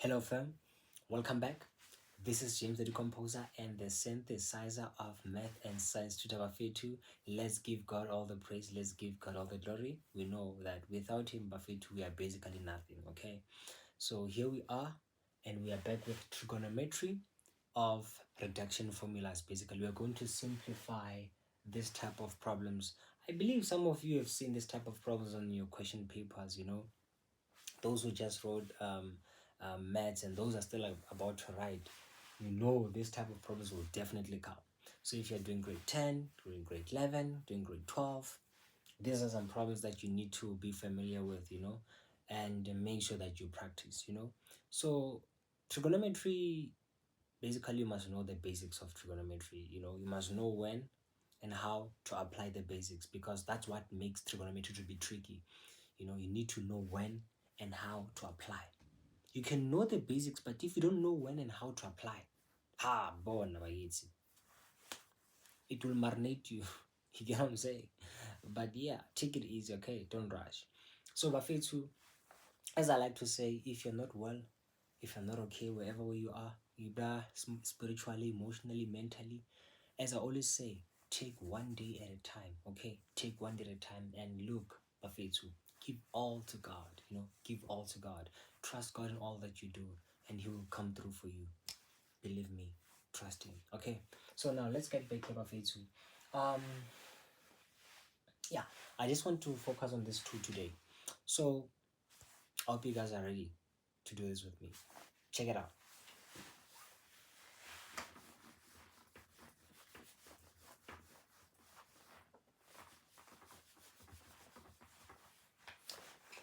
Hello fam, welcome back. This is James the Decomposer and the synthesizer of math and science to Bafetu. Let's give God all the praise, let's give God all the glory. We know that without him, Bafetu, we are basically nothing, okay? So here we are, and we are back with trigonometry of reduction formulas. Basically, we are going to simplify this type of problems. I believe some of you have seen this type of problems on your question papers, those who just wrote maths and those are still about to write, this type of problems will definitely come. So if you're doing grade 10, doing grade 11, doing grade 12, these are some problems that you need to be familiar with, and make sure that you practice, So trigonometry, basically you must know the basics of trigonometry. You must know when and how to apply the basics, because that's what makes trigonometry to be tricky. You need to know when and how to apply. You can know the basics, but if you don't know when and how to apply, it will marinate you. You get what I'm saying? But yeah, take it easy, okay? Don't rush. So Bafetu, as I like to say, if you're not well, if you're not okay, wherever you are, either spiritually, emotionally, mentally, as I always say, take one day at a time, okay? Take one day at a time and look, Bafetu, give all to God, give all to God. Trust God in all that you do, and he will come through for you. Believe me, trust him, okay? So now let's get back to Bafetu. Yeah, I just want to focus on this two today. So I hope you guys are ready to do this with me. Check it out.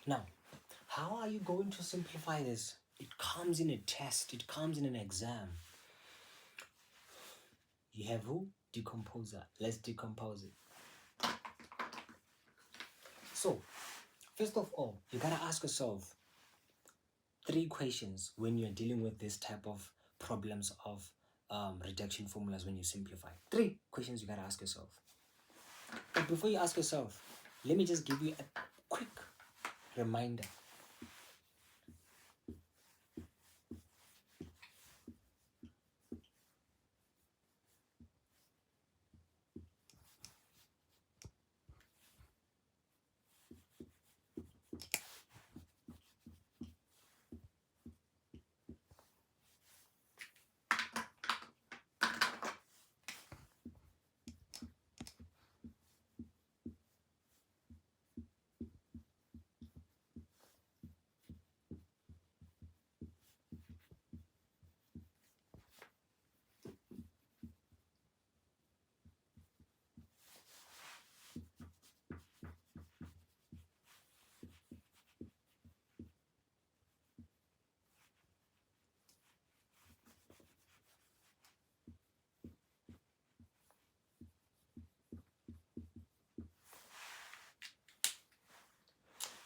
Now, how are you going to simplify this? It comes in a test, it comes in an exam. You have who? Decomposer. Let's decompose it. So, first of all, you gotta ask yourself 3 questions when you're dealing with this type of problems of reduction formulas when you simplify. 3 questions you gotta ask yourself. But before you ask yourself, let me just give you a quick reminder.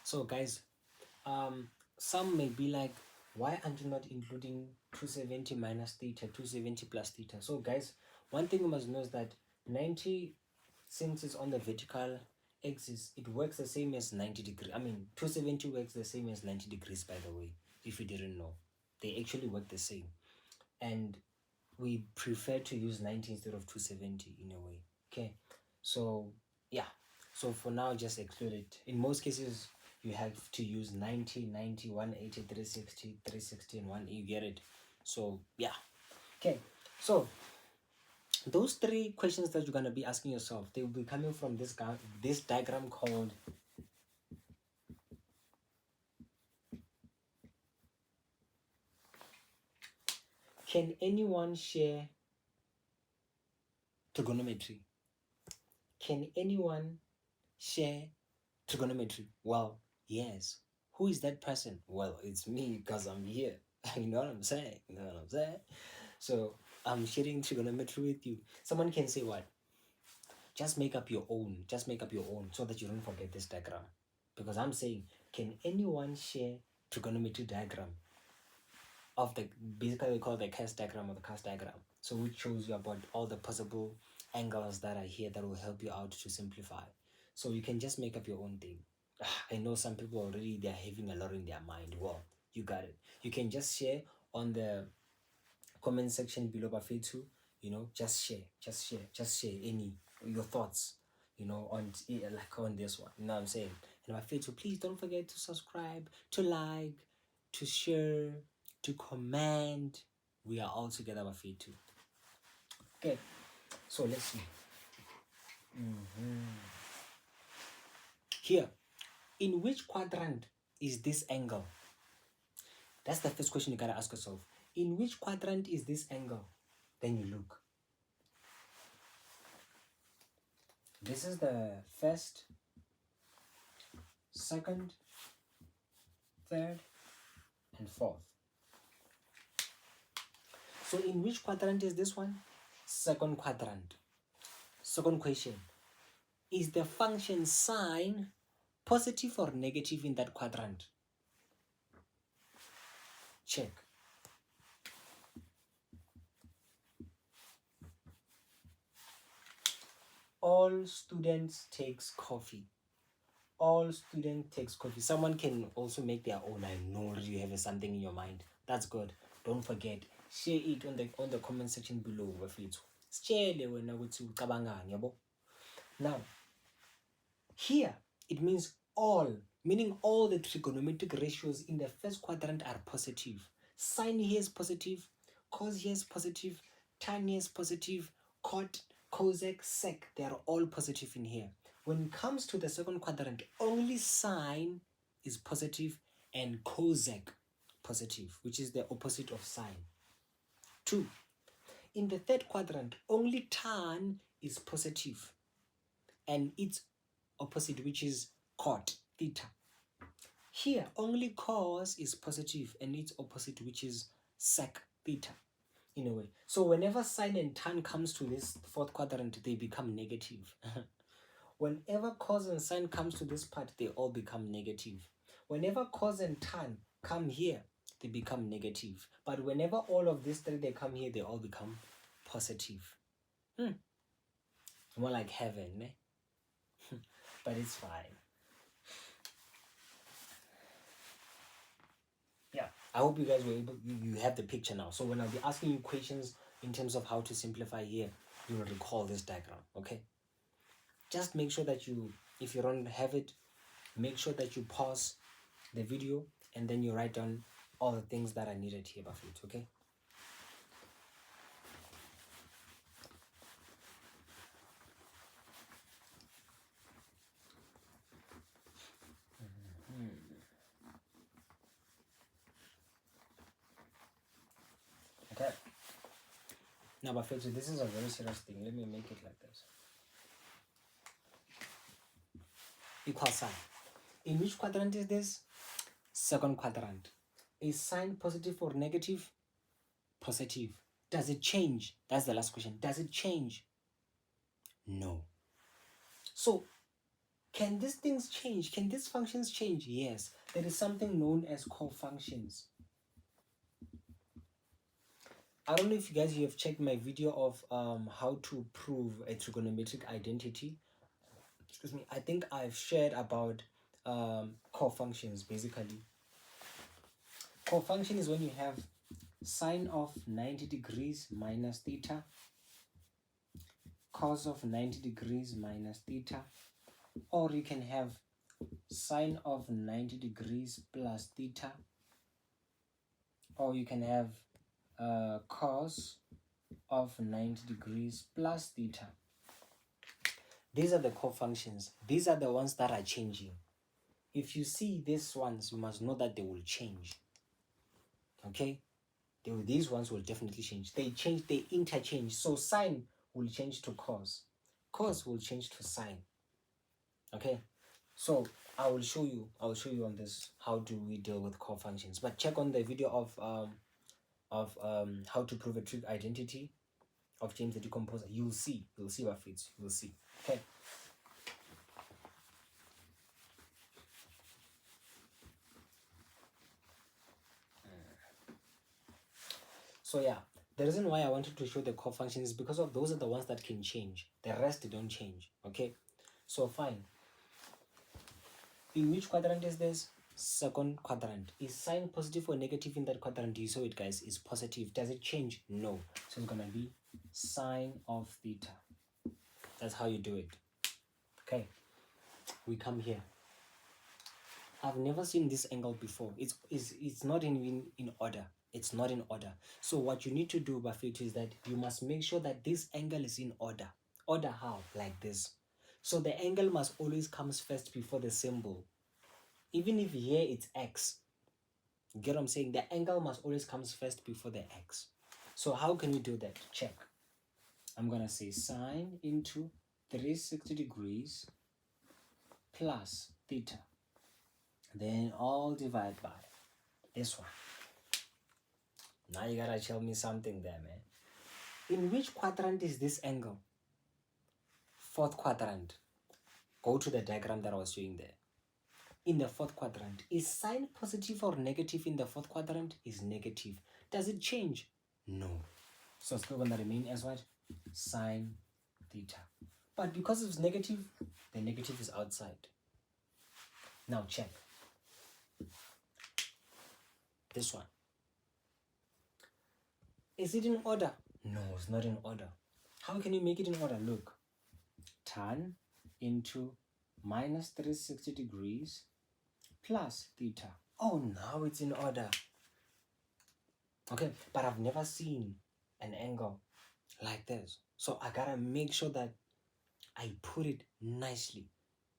So guys, some may be like, why aren't you not including 270 minus theta, 270 plus theta? So guys, one thing you must know is that 90, since it's on the vertical axis, it works the same as 90 degrees. 270 works the same as 90 degrees, by the way, if you didn't know. They actually work the same. And we prefer to use 90 instead of 270 in a way. Okay, so yeah, so for now just exclude it. In most cases you have to use 90, 90, 180, 360, 360 and 1. You get it? So yeah. Okay, so those 3 questions that you're going to be asking yourself, they will be coming from this diagram called can anyone share trigonometry? Can anyone share trigonometry? Well, yes. Who is that person? Well, it's me, because I'm here. You know what I'm saying? So I'm sharing trigonometry with you. Someone can say what? Just make up your own. Just make up your own so that you don't forget this diagram. Because I'm saying, can anyone share trigonometry diagram of the, basically we call the cast diagram or the cast diagram. So which shows you about all the possible angles that are here that will help you out to simplify. So you can just make up your own thing. I know some people already, they're having a lot in their mind. Well, you got it. You can just share on the comment section below Bafetu, just share any your thoughts, on like on this one. You know what I'm saying? And Bafetu, please don't forget to subscribe, to like, to share, to comment. We are all together, Bafetu. Okay, so let's see. Here, in which quadrant is this angle? That's the first question you gotta ask yourself. In which quadrant is this angle? Then you look. This is the first, second, third, and fourth. So in which quadrant is this one? Second quadrant. Second question. Is the function sine positive or negative in that quadrant? Check. All students takes coffee. All students takes coffee. Someone can also make their own. I know you have something in your mind. That's good. Don't forget. Share it on the comment section below. Now, here it means all, meaning all the trigonometric ratios in the first quadrant are positive. Sine here is positive, cos here is positive, tan here is positive, cot, cosec, sec, they are all positive in here. When it comes to the second quadrant, only sine is positive and cosec positive, which is the opposite of sine. 2. In the third quadrant, only tan is positive and its opposite, which is cot, theta. Here, only cos is positive and its opposite, which is sec, theta, in a way. So whenever sine and tan comes to this fourth quadrant, they become negative. Whenever cos and sine comes to this part, they all become negative. Whenever cos and tan come here, they become negative. But whenever all of these three, they come here, they all become positive. More like heaven, eh? But it's fine. Yeah, I hope you guys were able, you have the picture now. So when I'll be asking you questions in terms of how to simplify here, you will recall this diagram, okay? Just make sure that you, if you don't have it, make sure that you pause the video and then you write down all the things that are needed here, Buffett, okay? Okay. Now, Buffett, so this is a very serious thing. Let me make it like this. Equal sign. In which quadrant is this? Second quadrant. Is sine positive or negative? Positive. Does it change? That's the last question. Does it change? No. So, can these things change? Can these functions change? Yes. There is something known as cofunctions. I don't know if you guys have checked my video of how to prove a trigonometric identity. Excuse me. I think I've shared about cofunctions basically. Cofunction is when you have sine of 90 degrees minus theta, cos of 90 degrees minus theta, or you can have sine of 90 degrees plus theta, or you can have cos of 90 degrees plus theta. These are the cofunctions. These are the ones that are changing. If you see these ones, you must know that they will change. Okay? These ones will definitely change. They change, they interchange. So sine will change to cos. Cos will change to sine. Okay? So I will show you on this how do we deal with cofunctions. But check on the video of how to prove a trig identity of James the Decomposer. You'll see what fits. You'll see. Okay. So yeah, the reason why I wanted to show the cofunctions is because of those are the ones that can change. The rest don't change. Okay. So fine. In which quadrant is this? second quadrant. Is sine positive or negative in that quadrant? You saw it, guys. Is positive. Does it change? No. So it's gonna be sine of theta. That's how you do it. Okay, we come here. I've never seen this angle before. It's not in order. It's not in order. So what you need to do, Bafetu, is that you must make sure that this angle is in order. Order how? Like this. So the angle must always comes first before the symbol. Even if here it's x. Get what I'm saying? The angle must always comes first before the x. So how can we do that? Check. I'm going to say sine into 360 degrees plus theta. Then all divide by this one. Now you gotta tell me something there, man. In which quadrant is this angle? Fourth quadrant. Go to the diagram that I was showing there. In the fourth quadrant, is sine positive or negative in the fourth quadrant? Is negative. Does it change? No. So it's still gonna remain as what? Sine theta. But because it's negative, the negative is outside. Now check. This one. Is it in order? No, it's not in order. How can you make it in order? Look. Tan into minus 360 degrees plus theta. Oh, now it's in order. Okay, but I've never seen an angle like this. So I gotta make sure that I put it nicely.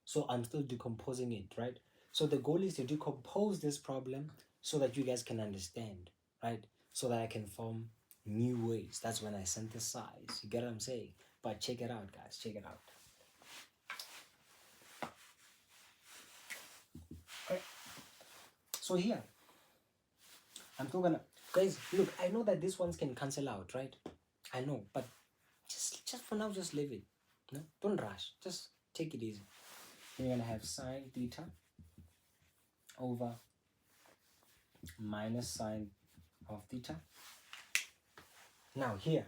So I'm still decomposing it, right? So the goal is to decompose this problem so that you guys can understand, right? So that I can form new ways. That's when I synthesize. You get what I'm saying? But check it out, guys. Check it out. Okay. So here, I'm still gonna, guys, look, I know that these ones can cancel out, right? I know, but just for now, just leave it. No, don't rush. Just take it easy. Then you're gonna have sine theta over minus sine of theta. Now here,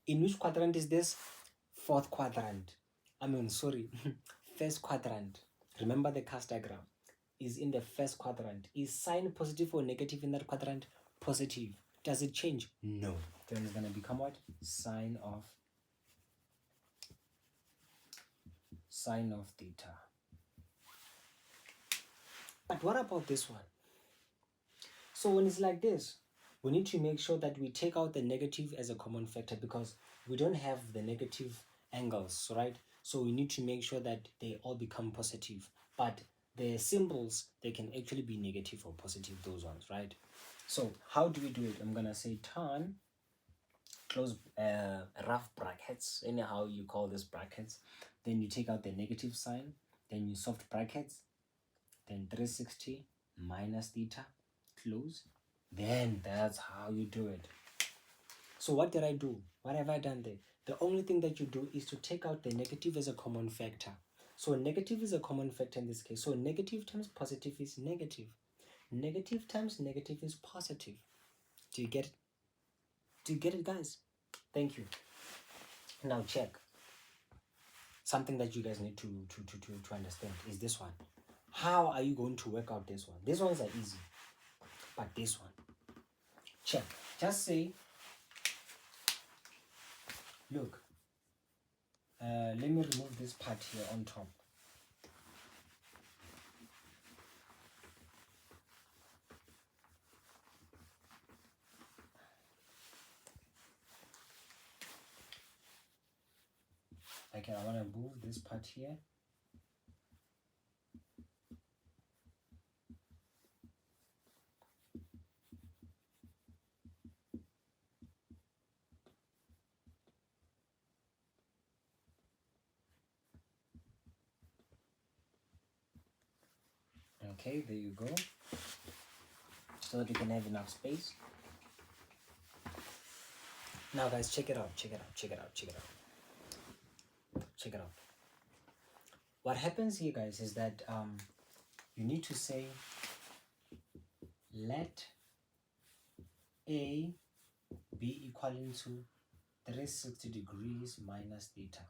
in which quadrant is this? Fourth quadrant. First quadrant. Remember the cast diagram is in the first quadrant. Is sine positive or negative in that quadrant? Positive. Does it change? No. Then it's gonna become what? Sine of theta. But what about this one? So when it's like this, we need to make sure that we take out the negative as a common factor because we don't have the negative angles, right? So we need to make sure that they all become positive. But the symbols, they can actually be negative or positive, those ones, right? So how do we do it? I'm going to say tan, close rough brackets, anyhow you call this brackets. Then you take out the negative sign, then you soft brackets, then 360 minus theta, close. Then that's how you do it. So what did I do? What have I done there? The only thing that you do is to take out the negative as a common factor. So negative is a common factor in this case. So negative times positive is negative. Negative times negative is positive. Do you get it? Do you get it, guys? Thank you. Now check. Something that you guys need to understand is this one. How are you going to work out this one? These ones are easy. But this one, check. Just say, look, let me remove this part here on top. Okay, I want to move this part here. Okay, there you go. So that we can have enough space. Now guys, check it out. What happens here, guys, is that you need to say let A be equaling to 360 degrees minus theta.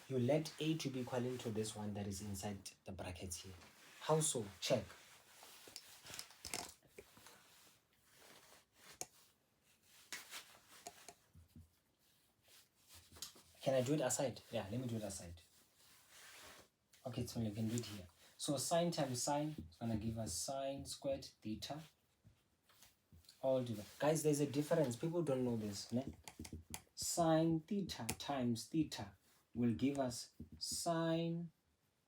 You let A to be equaling to this one that is inside the brackets here. How so? Check. Can I do it aside? Yeah, let me do it aside. Okay, it's fine, you can do it here. So sine times sine is going to give us sine squared theta all divided. Guys, there's a difference. People don't know this. Ne? Sine theta times theta will give us sine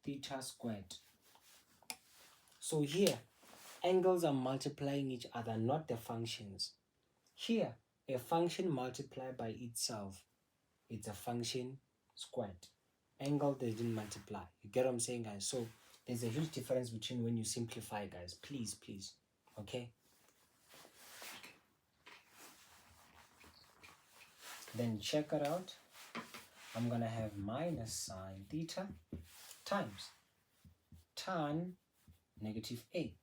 theta squared. So here, angles are multiplying each other, not the functions. Here, a function multiplied by itself, it's a function squared. Angle, they didn't multiply. You get what I'm saying, guys? So there's a huge difference between when you simplify, guys. Please, okay? Then check it out. I'm gonna have minus sine theta times tan negative a.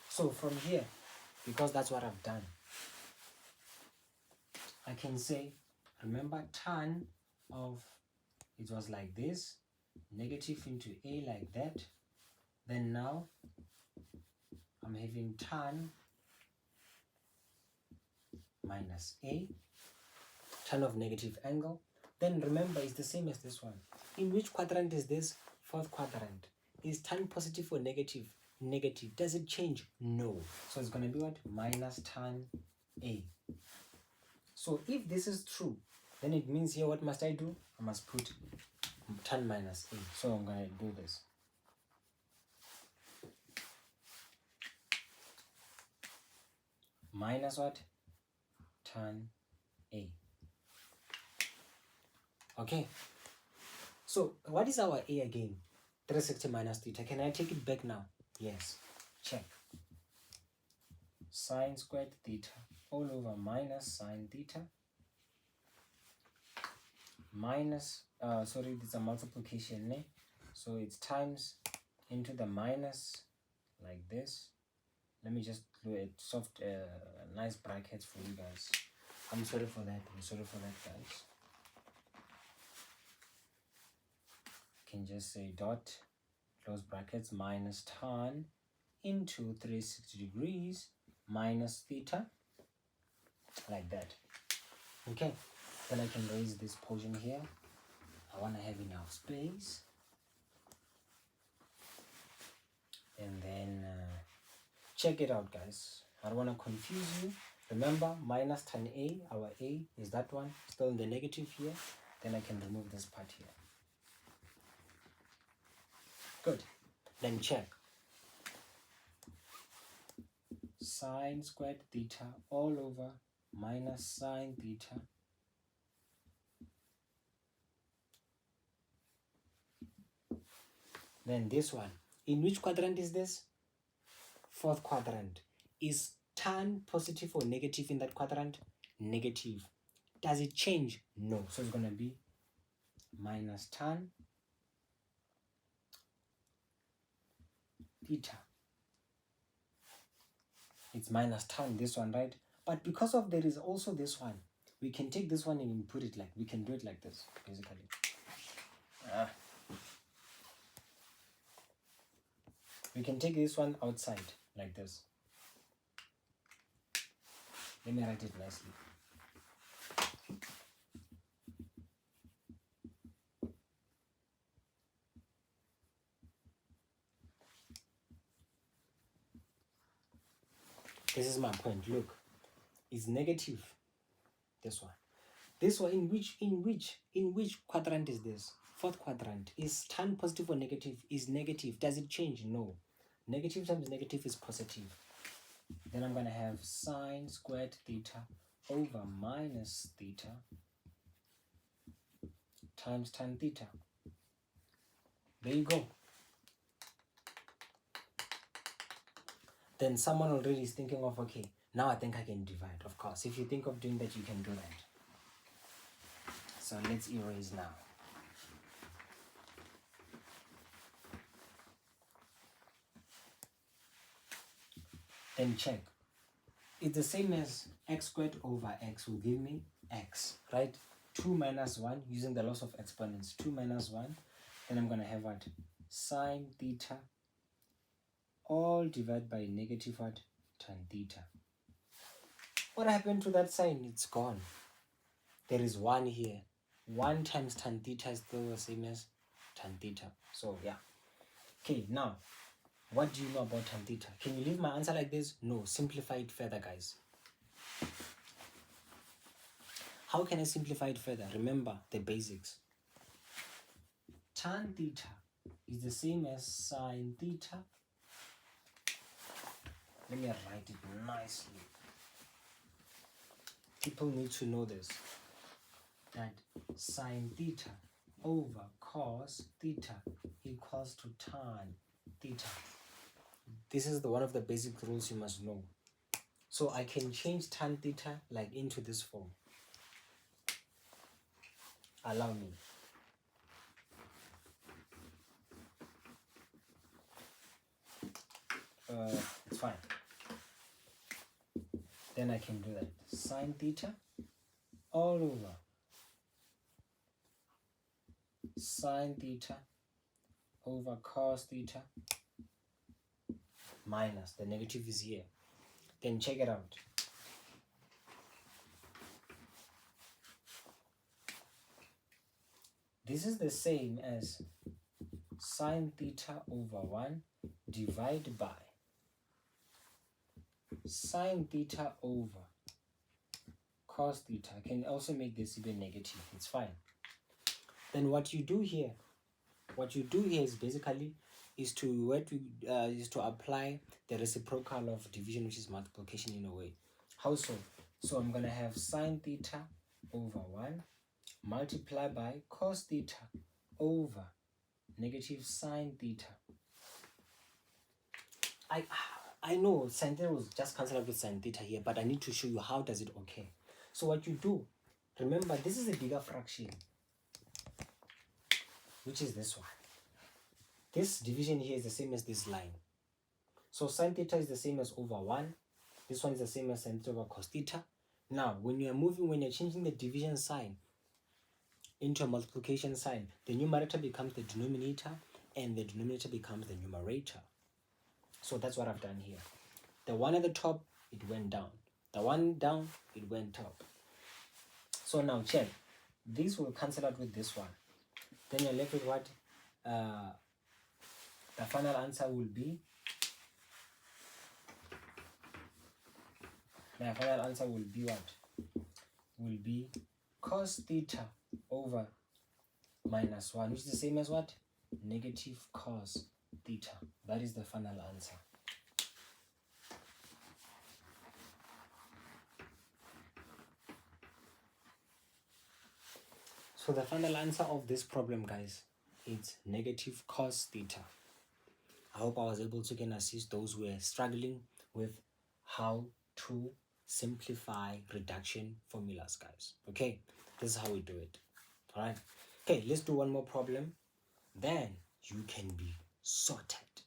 So from here, because that's what I've done, I can say, remember tan of, it was like this, negative into a like that. Then now I'm having tan minus a, tan of negative angle. Then remember, it's the same as this one. In which quadrant is this? Fourth quadrant. Is tan positive or negative? Negative. Does it change? No. So it's going to be what? Minus tan a. So if this is true, then it means here what must I do? I must put tan minus a. So I'm going to do this. Minus what? Tan a. Okay. So what is our a again? 360 minus theta. Can I take it back now? Yes. Check. Sine squared theta all over minus sine theta minus, sorry, this is a multiplication, ne? So it's times into the minus like this. Let me just do a soft, nice brackets for you guys. I'm sorry for that. Guys. Can just say dot, close brackets, minus tan into 360 degrees minus theta, like that. Okay, then I can raise this portion here. I want to have enough space. And then check it out, guys. I don't want to confuse you. Remember, minus tan a, our a is that one, still in the negative here. Then I can remove this part here. Good. Then check. Sine squared theta all over minus sine theta then this one. In which quadrant is this? Fourth quadrant. Is tan positive or negative in that quadrant? Negative. Does it change? No. So it's going to be minus tan theta. It's minus tan, this one, right? But because of there is also this one, we can take this one and put it like, we can do it like this, basically. We can take this one outside, like this. Let me write it nicely. This is my point. Look, it's negative. This one. This one, in which quadrant is this? Fourth quadrant. Is tan positive or negative? Is negative. Does it change? No. Negative times negative is positive. Then I'm going to have sine squared theta over minus theta times tan theta. There you go. Then someone already is thinking of, okay, now I think I can divide. Of course, if you think of doing that, you can do that. So let's erase now. Then check. It's the same as x squared over x will give me x, right? 2 minus 1 using the loss of exponents. 2 minus 1. Then I'm going to have what? sine theta all divided by negative what? Tan theta. What happened to that sign? It's gone. There is 1 here. 1 times tan theta is still the same as tan theta. So yeah. Okay, now, what do you know about tan theta? Can you leave my answer like this? No, simplify it further, guys. How can I simplify it further? Remember the basics. Tan theta is the same as sine theta. Let me write it nicely. People need to know this. That sine theta over cos theta equals to tan theta. This is one of the basic rules you must know. So I can change tan theta like into this form. Allow me. It's fine. Then I can do that. Sine theta all over sine theta over cos theta minus the negative is here. Then check it out. This is the same as sine theta over 1 divided by sine theta over cos theta. I can also make this even negative. It's fine. Then what you do here is basically is to apply the reciprocal of division, which is multiplication in a way. How so? So I'm gonna have sine theta over 1 multiplied by cos theta over negative sine theta. I know sine theta was just cancelled out with sine theta here, but I need to show you how does it occur. So what you do, remember this is a bigger fraction, which is this one. This division here is the same as this line. So sine theta is the same as over 1. This one is the same as sine theta over cos theta. Now, when you're changing the division sign into a multiplication sign, the numerator becomes the denominator and the denominator becomes the numerator. So that's what I've done here. The one at the top, it went down. The one down, it went up. So now check. This will cancel out with this one. Then you're left with what? The final answer will be what? Will be cos theta over minus 1, which is the same as what? Negative cos theta. That is the final answer. So the final answer of this problem, guys, is negative cos theta. I hope I was able to assist those who are struggling with how to simplify reduction formulas, guys. Okay, this is how we do it. All right. Okay, let's do one more problem. Then you can be sorted.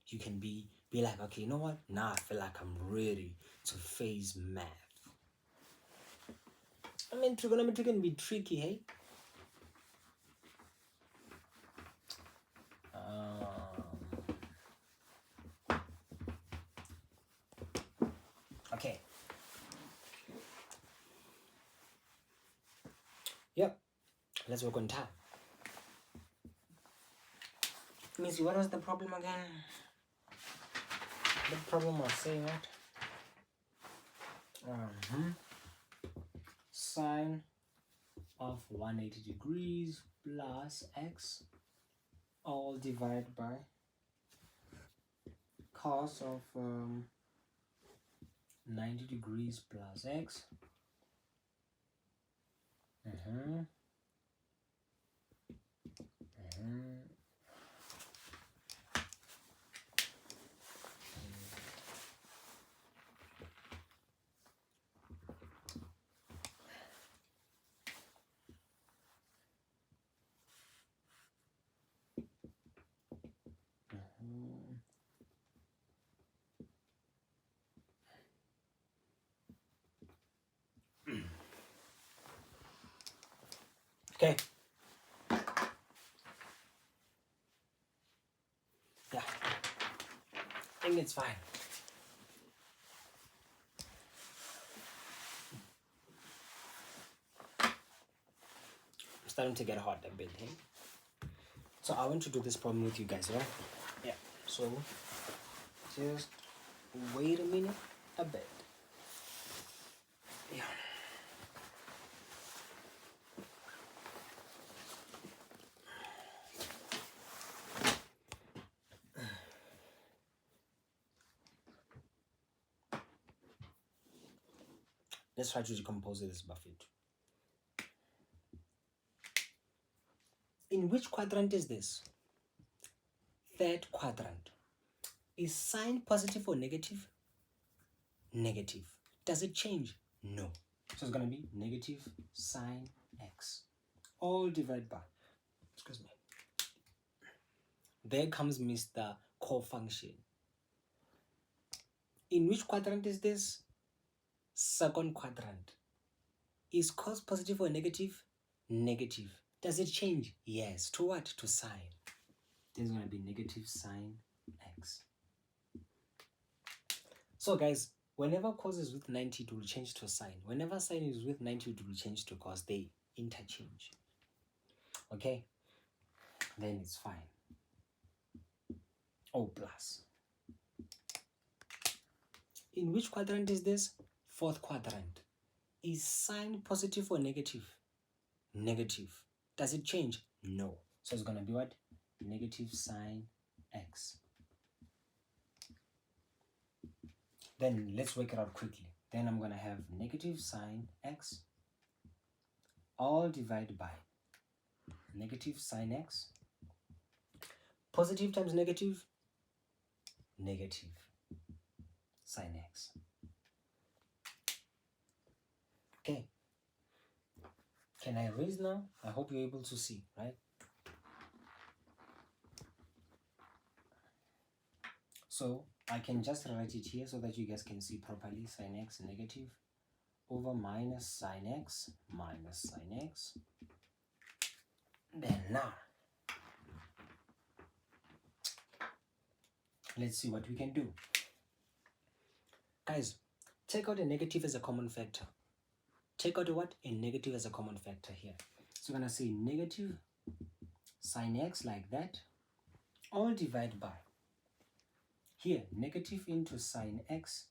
You can be like, okay, you know what? Now I feel like I'm ready to face math. I mean, trigonometry can be tricky, hey? Okay. Yep. Let's work on time. Let me see, what was the problem again? The problem was saying what? Sine of 180 degrees plus x all divided by cos of 90 degrees plus x. Okay. it's fine. I'm starting to get hot a bit, hey? So I want to do this problem with you guys, right? Yeah. So just wait a minute a bit. Yeah. Let's try to decompose this buffet. In which quadrant is this? Third quadrant. Is sign positive or negative? Negative. Does it change? No. So it's going to be negative sine x. All divided by, excuse me. There comes Mr. Co-function. In which quadrant is this? Second quadrant. Is cos positive or negative? Negative. Does it change? Yes. To what? To sine. This is going to be negative sine x. So guys, whenever cos is with 90, it will change to sine. Whenever sine is with 90, it will change to cos. They interchange. Okay? Then it's fine. O plus. In which quadrant is this? Fourth quadrant. Is sine positive or negative? Negative. Does it change? No. So it's going to be what? Negative sine x. Then let's work it out quickly. Then I'm going to have negative sine x all divided by negative sine x. Positive times negative, negative sine x. Okay. Can I erase now? I hope you're able to see, right? So I can just write it here so that you guys can see properly. Sine x negative over minus sine x minus sine x. Then now, let's see what we can do. Guys, take out a negative as a common factor. Take out a what? A negative as a common factor here. So we're going to say negative sine x like that. All divided by, here, negative into sine x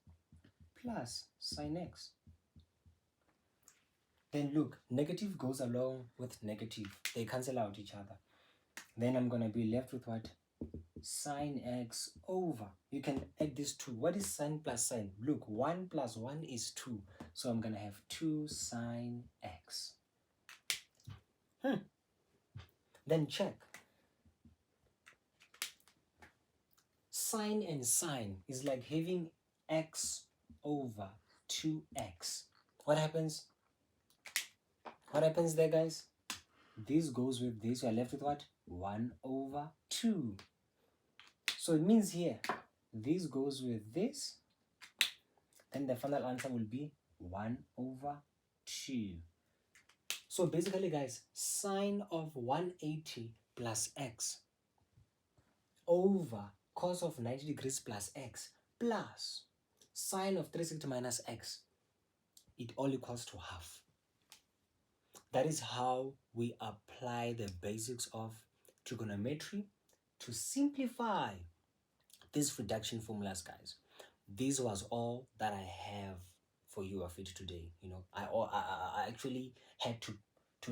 plus sine x. Then look, negative goes along with negative. They cancel out each other. Then I'm going to be left with what? Sine x over. You can add this 2. What is sine plus sine? Look, 1 plus 1 is 2. So I'm going to have 2 sine x. Then check. Sine and sine is like having x over 2x. What happens? What happens there, guys? This goes with this. You're left with what? 1 over 2. So it means here, this goes with this. Then the final answer will be 1 over 2. So basically, guys, sine of 180 plus x over cos of 90 degrees plus x plus sine of 360 minus x, it all equals to half. That is how we apply the basics of trigonometry to simplify these reduction formulas, guys. This was all that I have for you of it today. You know, I actually had to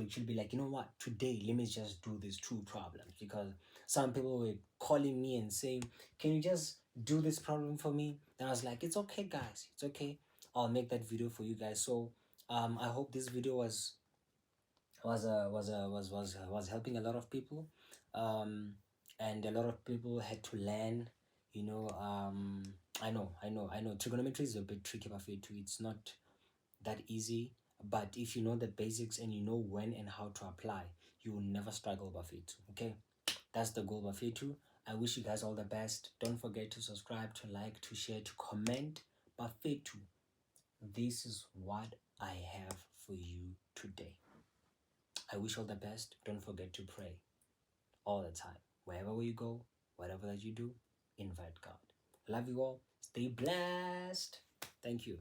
actually be like, you know what, today let me just do these 2 problems, because some people were calling me and saying, can you just do this problem for me? And I was like, it's okay, guys, it's okay, I'll make that video for you guys. So I hope this video was helping a lot of people, and a lot of people had to learn. You know, I know trigonometry is a bit tricky, but it's not that easy. But if you know the basics and you know when and how to apply, you will never struggle, Buffet. Okay, that's the goal, Buffet. I wish you guys all the best. Don't forget to subscribe, to like, to share, to comment. Buffet. This is what I have for you today. I wish all the best. Don't forget to pray all the time. Wherever you go, whatever that you do, invite God. Love you all. Stay blessed. Thank you.